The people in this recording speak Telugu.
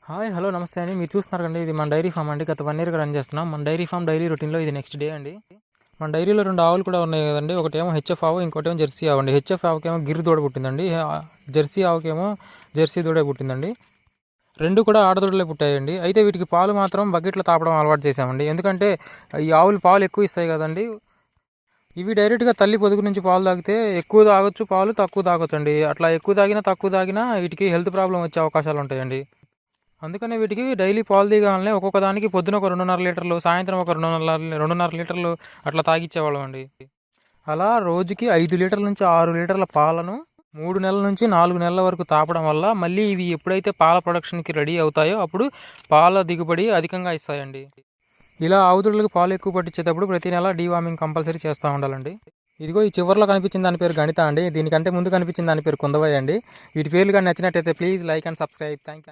హాయ్ హలో నమస్తే అండి. మీరు చూస్తున్నారు కండి, ఇది మన డైరీ ఫామ్ అండి. గత 1 ఇయర్‌గా రన్ చేస్తున్నాం. మన డైరీ ఫామ్ డైలీ రొటీన్‌లో ఇది నెక్స్ట్ డే అండి. మన డైరీలో 2 ఆవులు కూడా ఉన్నాయి కదండి. ఒకటేమో హెచ్ఎఫ్ ఆవు, ఇంకోటేమో జెర్సీ ఆవు అండి. హెచ్ఎఫ్ ఆవుకేమో గిర్ దూడ పుట్టిందండి. జెర్సీ ఆవుకేమో జెర్సీ దూడ పుట్టిందండి. 2 కూడా ఆడదూడలే పుట్టాయండి. అయితే వీటికి పాలు మాత్రం బకెట్లో తాపడం అలవాటు చేశామండి. ఎందుకంటే ఈ ఆవులు పాలు ఎక్కువ ఇస్తాయి కదండి. ఇవి డైరెక్ట్గా తల్లి పొదుగు నుంచి పాలు తాగితే ఎక్కువ తాగొచ్చు, పాలు తక్కువ తాగొచ్చండి. అట్లా ఎక్కువ తాగినా తక్కువ తాగినా వీటికి హెల్త్ ప్రాబ్లం వచ్చే అవకాశాలు ఉంటాయండి. అందుకనే వీటికి డైలీ పాలు దిగాలనే ఒక్కొక్క దానికి పొద్దున ఒక 2.5 లీటర్లు, సాయంత్రం ఒక 2.5 లీటర్లు అట్లా తాగిచ్చేవాళ్ళం అండి. అలా రోజుకి 5 లీటర్ల నుంచి 6 లీటర్ల పాలను 3 నెలల నుంచి 4 నెలల వరకు తాపడం వల్ల మళ్ళీ ఇవి ఎప్పుడైతే పాల ప్రొడక్షన్కి రెడీ అవుతాయో అప్పుడు పాల దిగుబడి అధికంగా ఇస్తాయండి. ఇలా ఆవుదూడలకు పాలు ఎక్కువ పట్టించేటప్పుడు ప్రతి నెల డీవార్మింగ్ కంపల్సరీ చేస్తూ ఉండాలండి. ఇదిగో ఈ చివరిలో కనిపించిన దాని పేరు గణిత అండి. దీనికంటే ముందు కనిపించిన దాని పేరు కుందవయ్య అండి. వీటి పేర్లు కానీ నచ్చినట్టయితే please like and subscribe. Thank you.